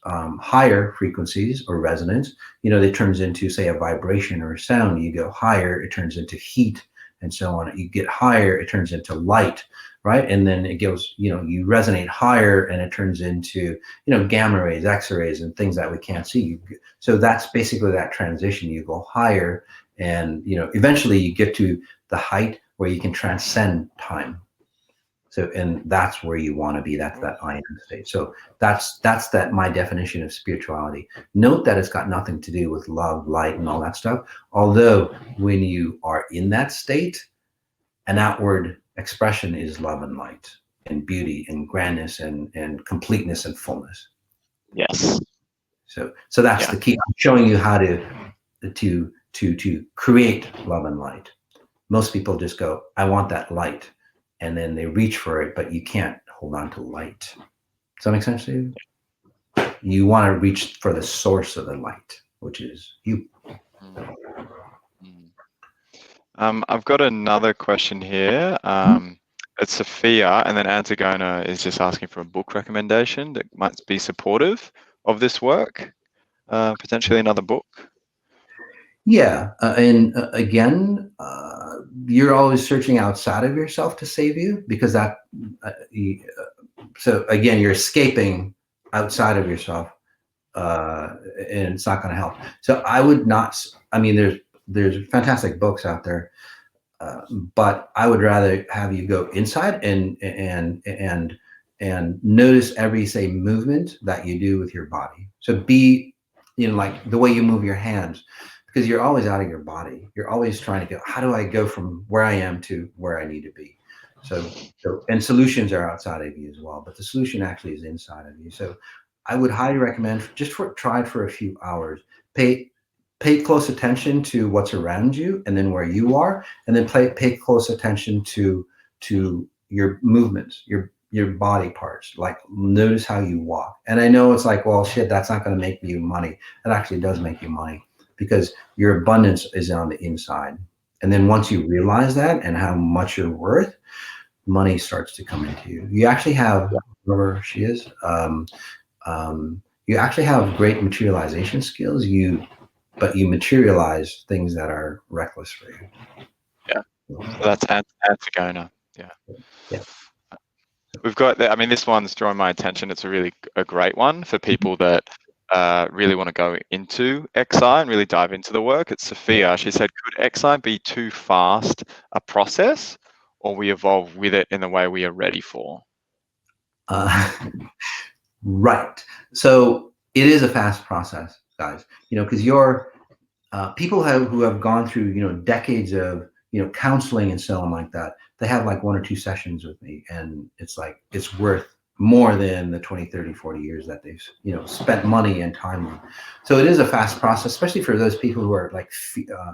higher frequencies or resonance. That turns into, say, a vibration or a sound. You go higher, it turns into heat, and so on. You get higher, it turns into light, right? And then it goes, you resonate higher, and it turns into, gamma rays, X-rays, and things that we can't see. So that's basically that transition. You go higher, and eventually you get to the height where you can transcend time. So, and that's where you want to be. That's that I am state. So that's my definition of spirituality. Note that it's got nothing to do with love, light, and all that stuff. Although when you are in that state, an outward expression is love and light and beauty and grandness and completeness and fullness. Yes. So that's the key. I'm showing you how to create love and light. Most people just go, I want that light, and then they reach for it, but you can't hold on to light. Does that make sense to you? You want to reach for the source of the light, which is you. I've got another question here. It's Sophia, and then Antigona is just asking for a book recommendation that might be supportive of this work. Potentially another book. Yeah, and again, you're always searching outside of yourself to save you, because that. So again, you're escaping outside of yourself, and it's not going to help. So I would not. I mean, there's fantastic books out there, but I would rather have you go inside and notice every, say, movement that you do with your body. So be, like the way you move your hands, because you're always out of your body. You're always trying to go, how do I go from where I am to where I need to be? So and solutions are outside of you as well, but the solution actually is inside of you. So I would highly recommend try it for a few hours. Pay close attention to what's around you, and then where you are, and then pay close attention to your movements, your body parts. Like, notice how you walk. And I know it's like, well, shit, that's not going to make you money. It actually does make you money, because your abundance is on the inside. And then once you realize that and how much you're worth, money starts to come into you. You actually have, whoever she is, you actually have great materialization skills. But you materialize things that are reckless for you. Yeah, so that's Antigona. Yeah. Yeah. We've got, I mean, this one's drawing my attention. It's a great one for people that really want to go into XI and really dive into the work. It's Sophia. She said, could XI be too fast a process, or we evolve with it in the way we are ready for? Right. So it is a fast process, guys, because people who have gone through, decades of, counseling and so on like that, they have like 1 or 2 sessions with me, and it's like, it's worth more than the 20, 30, 40 years that they've, spent money and time on. So it is a fast process, especially for those people who are like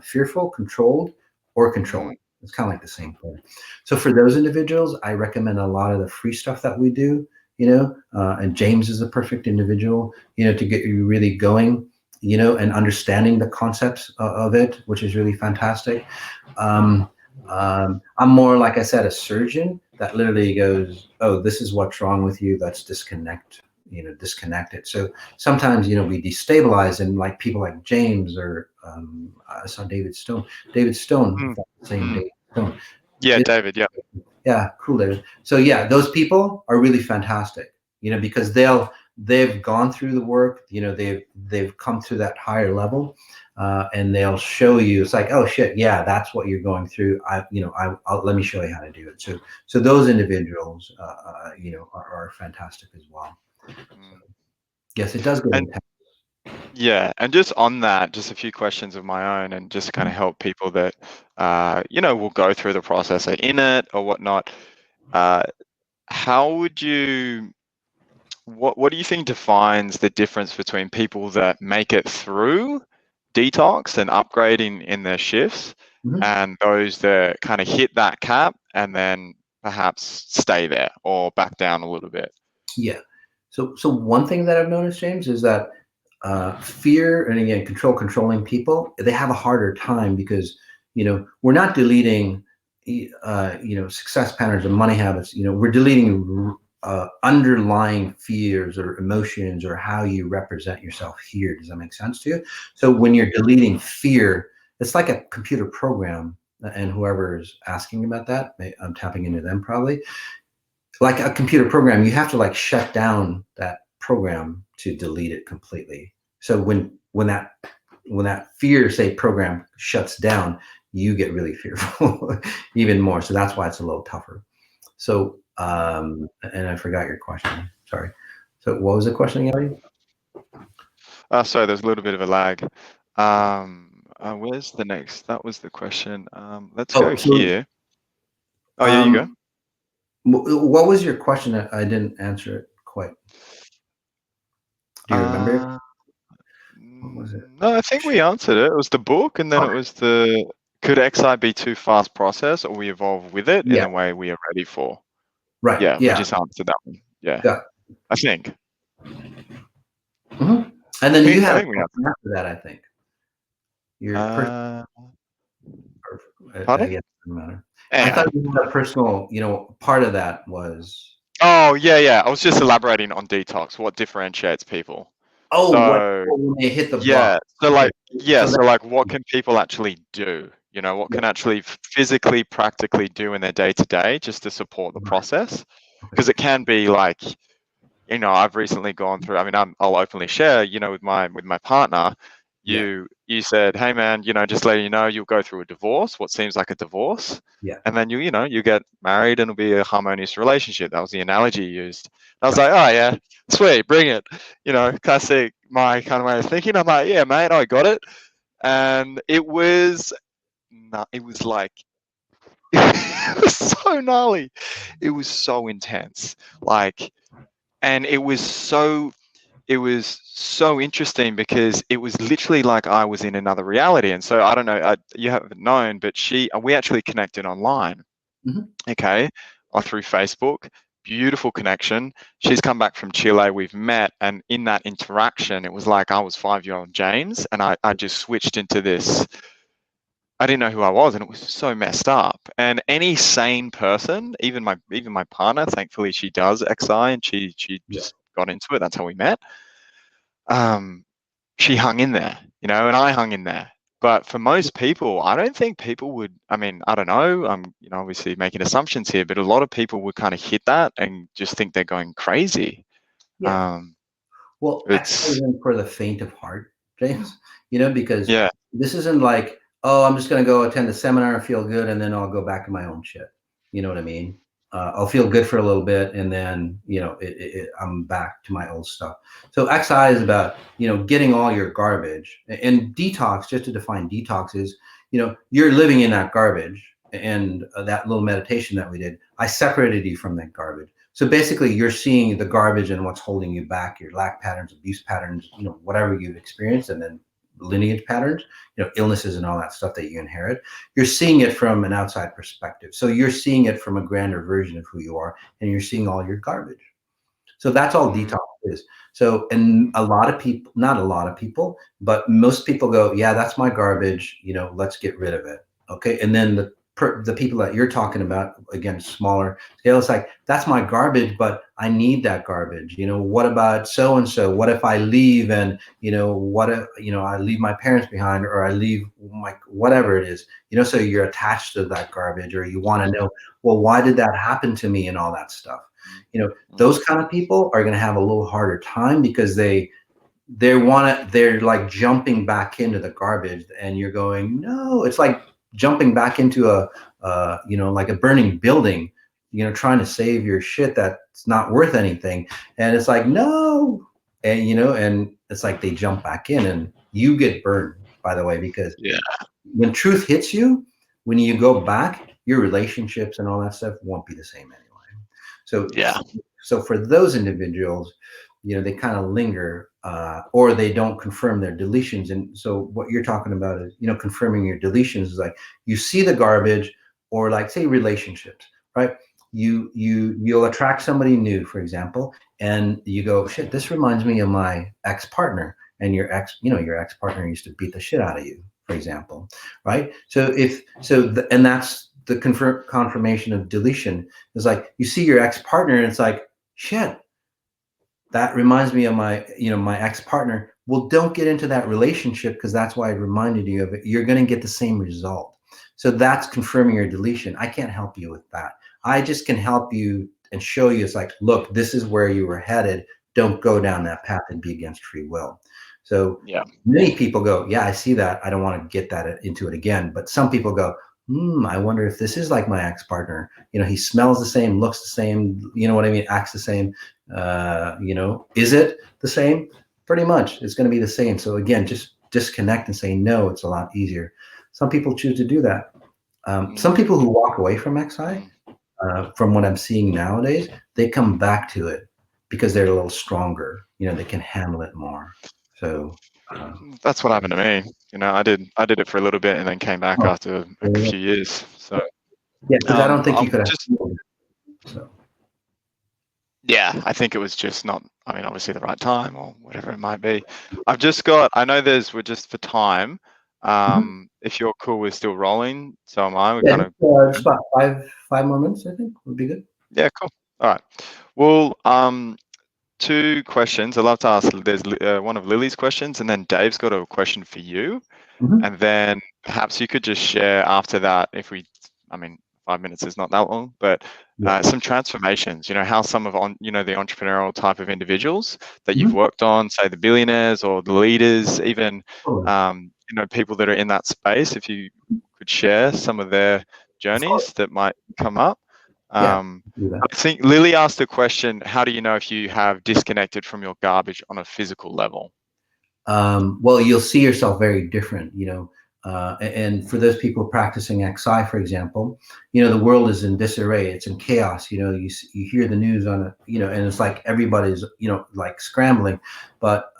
fearful, controlled, or controlling. It's kind of like the same thing. So for those individuals, I recommend a lot of the free stuff that we do, and James is a perfect individual, to get you really going, and understanding the concepts of it, which is really fantastic. I'm more, like I said, a surgeon that literally goes, oh, this is what's wrong with you. Let's disconnect it. So sometimes, we destabilize, and like people like James, or I saw David Stone, David Stone. Yeah, David. Yeah. Yeah, cool, David. So yeah, those people are really fantastic, because they've gone through the work, they've come to that higher level, and they'll show you. It's like, oh shit, yeah, that's what you're going through. I'll let me show you how to do it. So those individuals, are fantastic as well. So, yes, it does get intense. Yeah, and just on that, just a few questions of my own, and just kind of help people that will go through the process, are in it or whatnot. Uh, how would you? What do you think defines the difference between people that make it through detox and upgrading in their shifts, Mhm. and those that kind of hit that cap and then perhaps stay there or back down a little bit? Yeah. So one thing that I've noticed, James, is that fear and again controlling people, they have a harder time because we're not deleting success patterns and money habits. We're deleting underlying fears or emotions or how you represent yourself here. Does that make sense to you? So when you're deleting fear, it's like a computer program. And whoever is asking about that, I'm tapping into them probably. Like a computer program, you have to like shut down that program to delete it completely. So when that fear, say, program shuts down, you get really fearful even more. So that's why it's a little tougher. So and I forgot your question. Sorry. So what was the question, Gabby? Sorry, there's a little bit of a lag. Where's the next? That was the question. Let's go Oh, so here. Oh, yeah, you go. um, what was your question? I didn't answer it quite. Do you remember it? Uh, What was it? no, I think we answered it. It was the book, and then it Okay. was the could XI be too fast process, or we evolve with it in Yeah. the way we are ready for? Right. Yeah, we Yeah. just answered that one. Yeah, Yeah. I think. Mhm. And then you I had a think we question after that, I think. Your personal, answered. I Pardon? guess it doesn't matter. I thought Anyway. you had a personal, part of that was, Oh, yeah, yeah. I was just elaborating on detox. What differentiates people? oh, So when they hit the block. yeah. So Okay. like yeah, So that, so like what can people actually do? What yeah, can actually physically, practically do in their day to day just to support the right. process? Okay. Because it can be like, I've recently gone through, I mean, I'll openly share, with my partner, Yeah. you said, hey man, just letting you know, you'll go through a divorce, what seems like a divorce, Yeah. and then you get married and it'll be a harmonious relationship. That was the analogy you used. I was Got like, oh yeah, sweet, bring it. Classic my kind of way of thinking. I'm like, yeah, mate, I got it. And it was it was like it was so gnarly. It was so intense. Like, and it was so interesting because it was literally like I was in another reality. And so I don't know, you haven't known, but we actually connected online. it. Hmm. Okay, through Facebook. Beautiful connection. She's come back from Chile. We've met, and in that interaction, it was like I was 5-year-old James, and I just switched into this. I didn't know who I was, and it was so messed up. And any sane person, even my partner, thankfully she does XI, and she Yeah. just got into it. That's how we met. Um, she hung in there, and I hung in there. But for most people, I don't think people would. I mean, I don't know. I'm, obviously making assumptions here, but a lot of people would kind of hit that and just think they're going crazy. Yeah. Um, Well, exercise it's isn't for the faint of heart, James, because yeah, this isn't like, oh, I'm just going to go attend a seminar and feel good, and then I'll go back to my own shit. You know what I mean? I'll feel good for a little bit, and then, I'm back to my old stuff. So XI is about, getting all your garbage. And detox, just to define detox, is, you're living in that garbage. And that little meditation that we did, I separated you from that garbage. So basically, you're seeing the garbage and what's holding you back, your lack patterns, abuse patterns, whatever you've experienced, and then lineage patterns, illnesses and all that stuff that you inherit. You're seeing it from an outside perspective. So you're seeing it from a grander version of who you are, and you're seeing all your garbage. So that's all mm, detox is. So, and a lot of people, not a lot of people, but most people go, yeah, that's my garbage, let's get rid of it. Okay. And then the people that you're talking about, again, smaller scale, it's like, that's my garbage, but I need that garbage. What about so and so? What if I leave and, what if, I leave my parents behind, or I leave my, whatever it is, so you're attached to that garbage, or you want to know, well, why did that happen to me, and all that stuff. mm, Those kind of people are going to have a little harder time because they're like jumping back into the garbage, and you're going, no, it's like jumping back into like a burning building, trying to save your shit that's not worth anything. And it's like, no. And it's like they jump back in, and you get burned, by the way, because Yeah. when truth hits you, when you go back, your relationships and all that stuff won't be the same anyway. So, Yeah. so for those individuals, they kind of linger, or they don't confirm their deletions. And so what you're talking about is, confirming your deletions is like you see the garbage, or like say relationships, right? You'll attract somebody new, for example, and you go, shit, this reminds me of my ex-partner, and your ex-partner used to beat the shit out of you, for example, right? And that's the confirmation of deletion. Is like you see your ex-partner and it's like, shit, that reminds me of my ex-partner. Well, don't get into that relationship, because that's why I reminded you of it. You're going to get the same result. So that's confirming your deletion. I can't help you with that. I just can help you and show you, it's like, look, this is where you were headed. Don't go down that path and be against free will. So Yeah. many people go, yeah, I see that. I don't want to get that into it again. But some people go, I wonder if this is like my ex-partner. He smells the same, looks the same, you know what I mean, acts the same. Is it the same? Pretty much, it's going to be the same. So again, just disconnect and say no. It's a lot easier. Some people choose to do that. Some people who walk away from XI, from what I'm seeing nowadays, they come back to it because they're a little stronger. They can handle it more. So That's what happened to me. I did it for a little bit and then came back oh, after a few years. So yeah, because I don't think you I'm could have. just So. yeah, I think it was just not. I mean, obviously the right time or whatever it might be. I know we're just for time. If you're cool with still rolling, so am I. We Yeah, kind of just about five more minutes, I think, would be good. yeah, cool. All right. Well, two questions. I'd love to ask. There's one of Lily's questions, and then Dave's got a question for you. Mhm. And then perhaps you could just share after that, I mean, 5 minutes is not that long, but Yeah. some transformations, how some of the entrepreneurial type of individuals that you've Mhm. worked on, say the billionaires or the leaders, even, Totally. people that are in that space, if you could share some of their Of course. journeys that might come up. Yeah, Um, do that. I think Lily asked a question, how do you know if you have disconnected from your garbage on a physical level? Well, you'll see yourself very different, and for those people practicing XI, for example, the world is in disarray. It's in chaos. You hear the news on it, and it's like everybody's, like scrambling, but,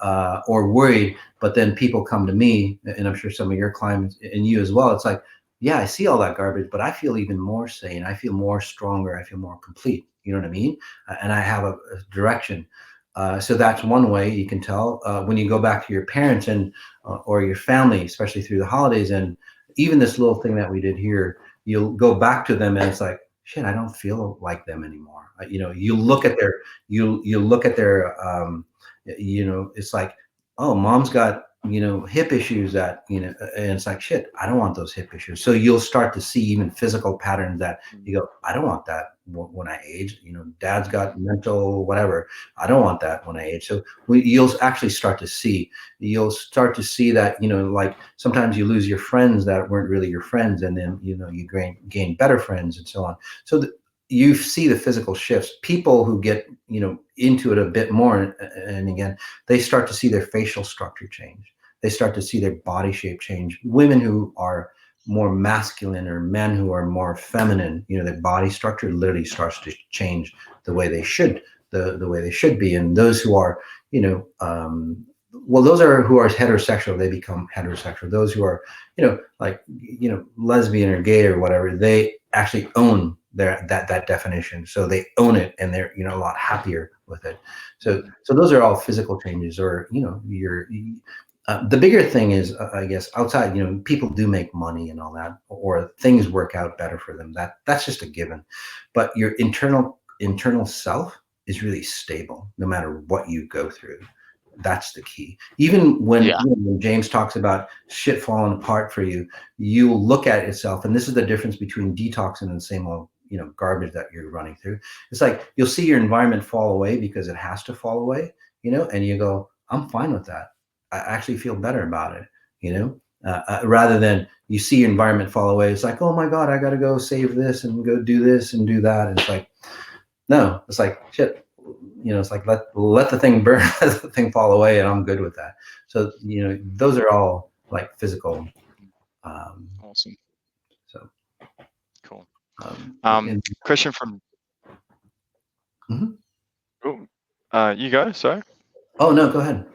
or worried, but then people come to me, and I'm sure some of your clients and you as well. It's like, yeah, I see all that garbage, but I feel even more sane. I feel more stronger. I feel more complete. You know what I mean? And I have a direction. So that's one way you can tell, when you go back to your parents and or your family, especially through the holidays, and even this little thing that we did here, you'll go back to them and it's like, shit, I don't feel like them anymore. You look at their, you look at their, it's like, oh, mom's got, hip issues that, and it's like, shit, I don't want those hip issues. So you'll start to see even physical patterns that you go, I don't want that when I age. Dad's got mental whatever. I don't want that when I age. So you'll actually start to see. You'll start to see that, like sometimes you lose your friends that weren't really your friends, and then you gain better friends and so on. So you see the physical shifts. People who get into it a bit more, and again, they start to see their facial structure change. They start to see their body shape change. Women who are more masculine, or men who are more feminine, their body structure literally starts to change the way they should, the way they should be. And those who are, well, those are who are heterosexual, they become heterosexual. Those who are, like, lesbian or gay or whatever, they actually own that definition. So they own it, and they're, a lot happier with it. So those are all physical changes, or, the bigger thing is, I guess, outside, people do make money and all that, or things work out better for them. That's just a given. But your internal self is really stable, no matter what you go through. That's the key. Even when, Yeah. when James talks about shit falling apart for you, you look at yourself, and this is the difference between detoxing and the same old, garbage that you're running through. It's like you'll see your environment fall away because it has to fall away, and you go, I'm fine with that. I actually feel better about it, rather than you see your environment fall away. It's like, oh my God, I got to go save this and go do this and do that. And it's like, no, it's like, shit, it's like let the thing burn, let the thing fall away, and I'm good with that. So those are all like physical. Um, Awesome. so Cool. and, Question from. mhm. Oh, you go. Sorry. Oh no, go ahead.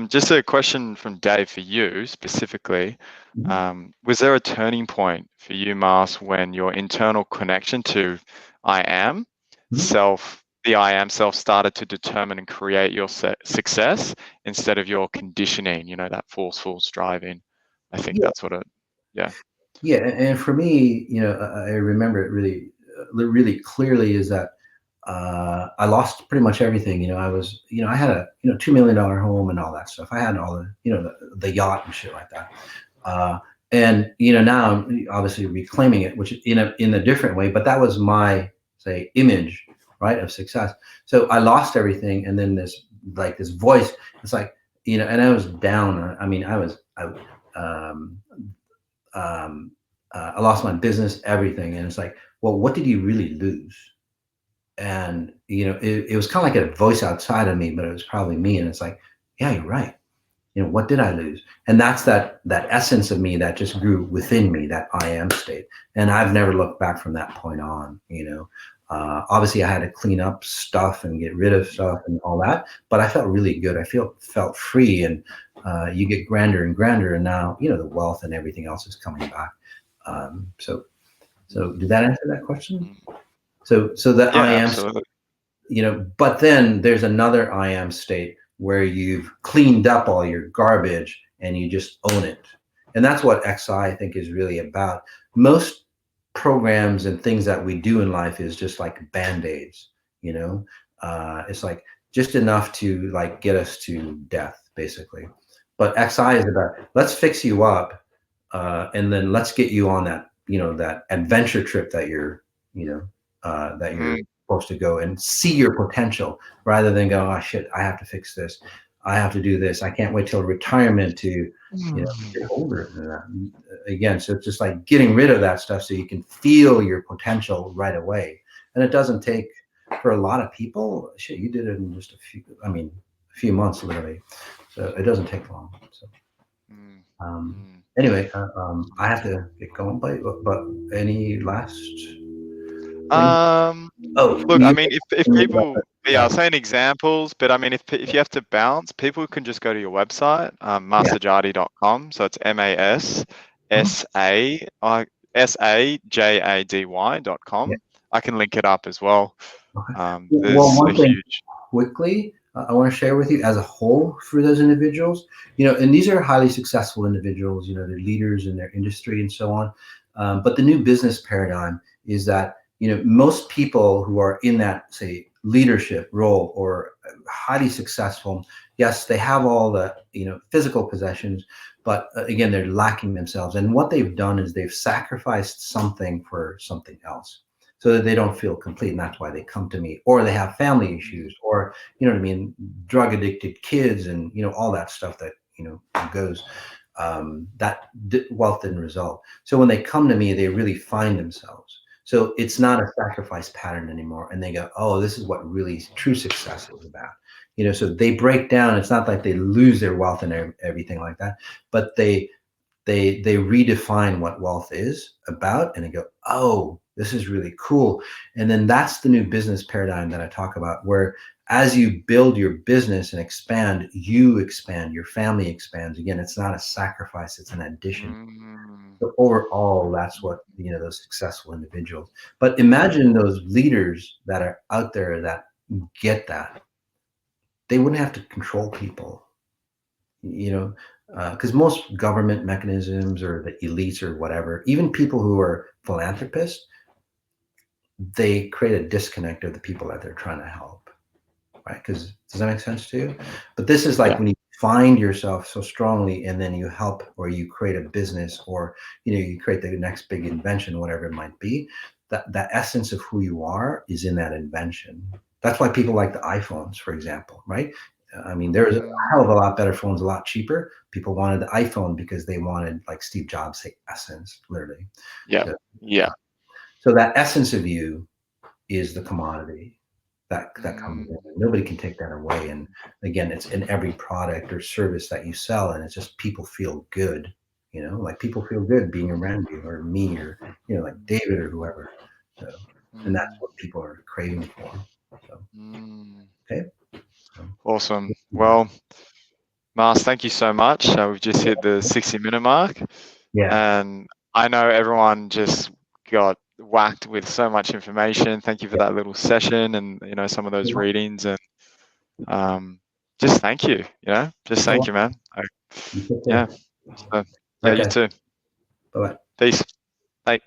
Just a question from Dave for you specifically. Mhm. Was there a turning point for you, Mars, when your internal connection to I am Mhm. self, the I am self, started to determine and create your success instead of your conditioning, that forceful striving? I think Yeah, that's what it, yeah. yeah, and for me, I remember it really, really clearly is that I lost pretty much everything. I was, I had a $2 million home and all that stuff. I had all the the yacht and shit like that. Uh, and now I'm obviously reclaiming it, which in a different way. But that was my say image, right, of success. So I lost everything, and then this voice. It's like and I was down. I mean, um, I lost my business, everything, and it's like, well, what did you really lose? And it was kind of like a voice outside of me, but it was probably me. And it's like, yeah, you're right. What did I lose? And that's that essence of me that just grew within me, that I am state. And I've never looked back from that point on. Obviously I had to clean up stuff and get rid of stuff and all that, but I felt really good. I felt free, and you get grander and grander, and now the wealth and everything else is coming back. So did that answer that question? Mm. So the Yeah, I am, absolutely. but then there's another I am state where you've cleaned up all your garbage and you just own it. And that's what XI, I think, is really about. Most programs and things that we do in life is just like band-aids, it's like just enough to like get us to death, basically. But XI is about, let's fix you up, and then let's get you on that adventure trip that you're Mm. supposed to go and see your potential, rather than go, oh shit, I have to fix this, I have to do this, I can't wait till retirement to get older than that again. So it's just like getting rid of that stuff so you can feel your potential right away. And it doesn't take, for a lot of people, shit, you did it in just a few months, literally. So it doesn't take long. So Mm. um, Mm. anyway, I have to get going, but any last thing? Um, Oh, Look, I you mean, if mentioned people, yeah, I yeah, was saying examples, but I mean, if you have to bounce, people can just go to your website, yeah. massajady.com. So it's Mhm. Yeah. MASSAJADY.com. I can link it up as well. Okay. Well, There's a one thing huge, quickly I want to share with you as a whole for those individuals, and these are highly successful individuals, they're leaders in their industry and so on. But the new business paradigm is that, most people who are in that, say, leadership role or highly successful, yes, they have all the, physical possessions, but again, they're lacking themselves. And what they've done is they've sacrificed something for something else, so that they don't feel complete. And that's why they come to me, or they have family issues, or what I mean, drug addicted kids, and all that stuff that goes, that wealth didn't result. So when they come to me, they really find themselves. So it's not a sacrifice pattern anymore, and they go, oh, this is what really true success is about. So they break down. It's not like they lose their wealth and everything like that, but they redefine what wealth is about, and they go, oh, this is really cool. And then that's the new business paradigm that I talk about, where as you build your business and expand, you expand, your family expands. Again, it's not a sacrifice, it's an addition. mm, So overall, that's what those successful individuals. But imagine those leaders that are out there that get that. They wouldn't have to control people, you know, because most government mechanisms or the elites or whatever, even people who are philanthropists, they create a disconnect of the people that they're trying to help, right? Because does that make sense to you? But this is like yeah. when you find yourself so strongly, and then you help, or you create a business, or you create the next big invention, whatever it might be. That essence of who you are is in that invention. That's why people like the iPhones, for example, right? I mean, there's a Mm, hell of a lot better phones, a lot cheaper. People wanted the iPhone because they wanted, like Steve Jobs say, essence, literally. yeah. So, Yeah. so that essence of you is the commodity. that comes Mm, in. Nobody can take that away. And again, it's in every product or service that you sell, and it's just people feel good. Like people feel good being around you, or me, or like David or whoever. So, and that's mm, what people are craving for. So, mm. okay. So, Awesome. Well, Mars, thank you so much. We've just hit the 60-minute mark, yeah. and I know everyone just got whacked with so much information. Thank you for that little session, and some of those Yeah. readings, and just thank you. Just No, thank you, man. you take Yeah. care. So, All yeah, right, you guys. too. Bye bye. Peace. Bye.